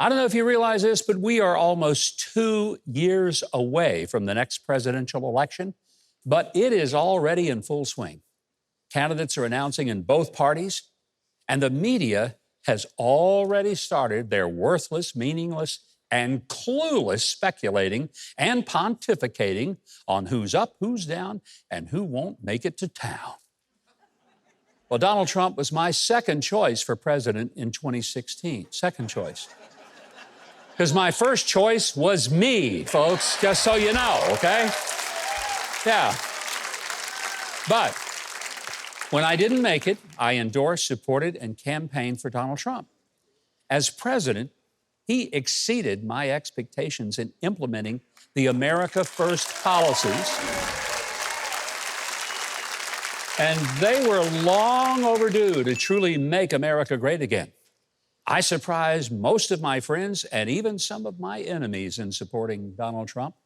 I don't know if you realize this, but we are almost 2 years away from the next presidential election, but it is already in full swing. Candidates are announcing in both parties, and the media has already started their worthless, meaningless, and clueless speculating and pontificating on who's up, who's down, and who won't make it to town. Well, Donald Trump was my second choice for president in 2016. Second choice. Because my first choice was me, folks, just so you know, okay? Yeah. But when I didn't make it, I endorsed, supported, and campaigned for Donald Trump. As president, he exceeded my expectations in implementing the America First policies. And they were long overdue to truly make America great again. I surprised most of my friends and even some of my enemies in supporting Donald Trump.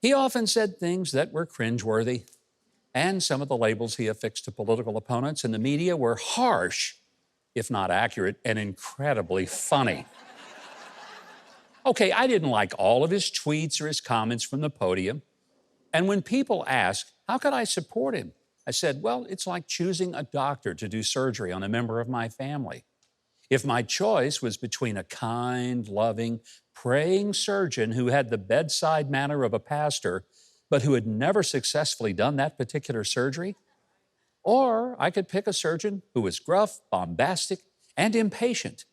He often said things that were cringeworthy, and some of the labels he affixed to political opponents in the media were harsh, if not accurate, and incredibly funny. Okay, I didn't like all of his tweets or his comments from the podium. And when people ask, how could I support him? I said, well, it's like choosing a doctor to do surgery on a member of my family. If my choice was between a kind, loving, praying surgeon who had the bedside manner of a pastor, but who had never successfully done that particular surgery, or I could pick a surgeon who was gruff, bombastic, and impatient,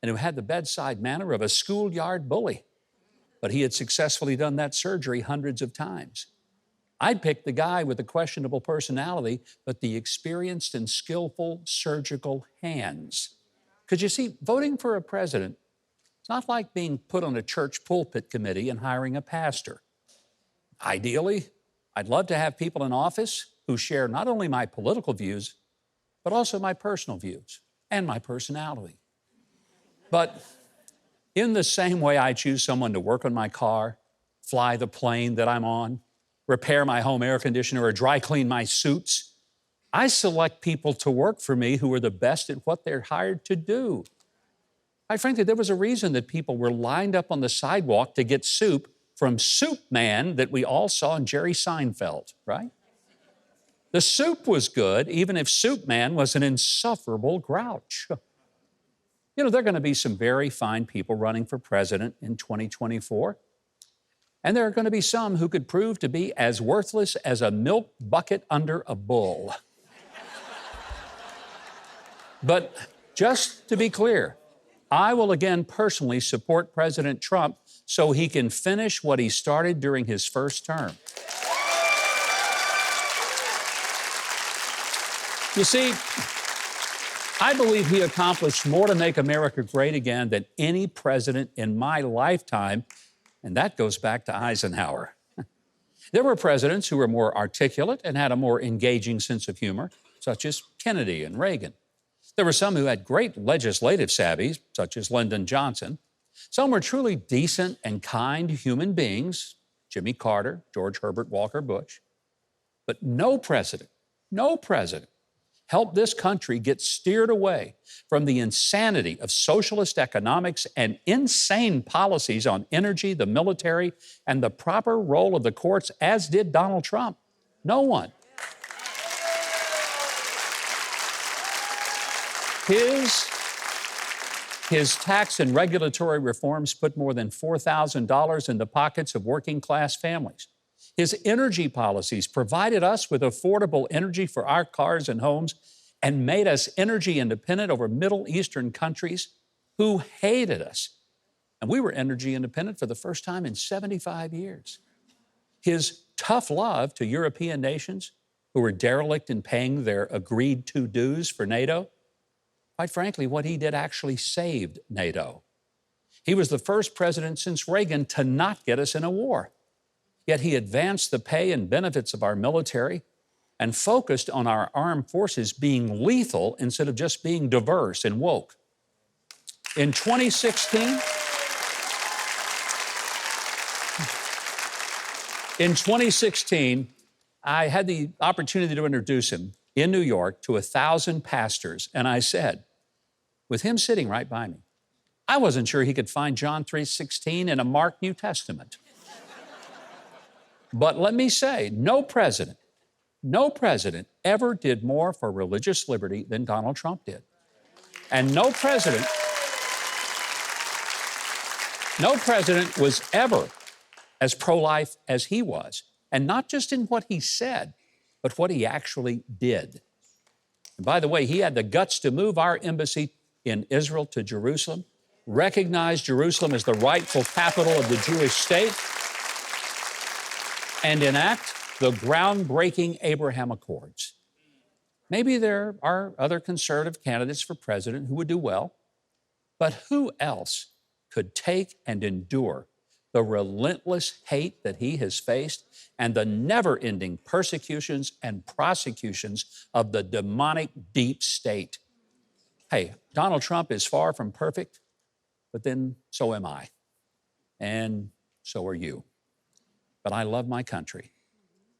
and who had the bedside manner of a schoolyard bully, but he had successfully done that surgery hundreds of times. I'd pick the guy with the questionable personality, but the experienced and skillful surgical hands. Because you see, voting for a president, it's not like being put on a church pulpit committee and hiring a pastor. Ideally, I'd love to have people in office who share not only my political views, but also my personal views and my personality. But in the same way I choose someone to work on my car, fly the plane that I'm on, repair my home air conditioner, or dry clean my suits, I select people to work for me who are the best at what they're hired to do. Quite frankly, there was a reason that people were lined up on the sidewalk to get soup from Soup Man that we all saw in Jerry Seinfeld, right? The soup was good, even if Soup Man was an insufferable grouch. You know, there are going to be some very fine people running for president in 2024. And there are going to be some who could prove to be as worthless as a milk bucket under a bull. But just to be clear, I will again personally support President Trump so he can finish what he started during his first term. You see, I believe he accomplished more to make America great again than any president in my lifetime, and that goes back to Eisenhower. There were presidents who were more articulate and had a more engaging sense of humor, such as Kennedy and Reagan. There were some who had great legislative savvy, such as Lyndon Johnson. Some were truly decent and kind human beings, Jimmy Carter, George Herbert Walker Bush. But no president helped this country get steered away from the insanity of socialist economics and insane policies on energy, the military, and the proper role of the courts, as did Donald Trump. No one. His tax and regulatory reforms put more than $4,000 in the pockets of working-class families. His energy policies provided us with affordable energy for our cars and homes and made us energy independent over Middle Eastern countries who hated us. And we were energy independent for the first time in 75 years. His tough love to European nations who were derelict in paying their agreed-to dues for NATO, quite frankly, what he did actually saved NATO. He was the first president since Reagan to not get us in a war. Yet he advanced the pay and benefits of our military and focused on our armed forces being lethal instead of just being diverse and woke. In 2016, I had the opportunity to introduce him in New York to 1,000 pastors, and I said, with him sitting right by me, I wasn't sure he could find John 3:16 in a Mark New Testament. But let me say, no president ever did more for religious liberty than Donald Trump did. And no president was ever as pro-life as he was. And not just in what he said, but what he actually did. And by the way, he had the guts to move our embassy in Israel to Jerusalem, recognize Jerusalem as the rightful capital of the Jewish state, and enact the groundbreaking Abraham Accords. Maybe there are other conservative candidates for president who would do well, but who else could take and endure the relentless hate that he has faced and the never-ending persecutions and prosecutions of the demonic deep state? Hey, Donald Trump is far from perfect, but then so am I, and so are you. But I love my country,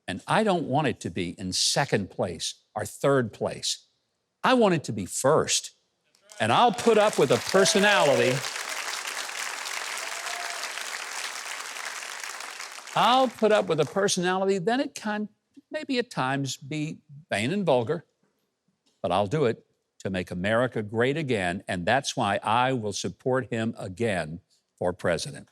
and I don't want it to be in second place or third place. I want it to be first, and I'll put up with a personality. Then it can maybe at times be vain and vulgar, but I'll do it to make America great again, and that's why I will support him again for president.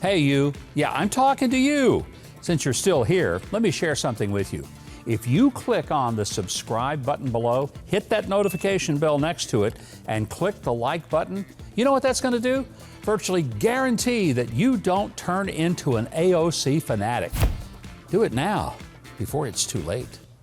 Hey, you. Yeah, I'm talking to you. Since you're still here, let me share something with you. If you click on the subscribe button below, hit that notification bell next to it, and click the like button, you know what that's going to do? Virtually guarantee that you don't turn into an AOC fanatic. Do it now, before it's too late.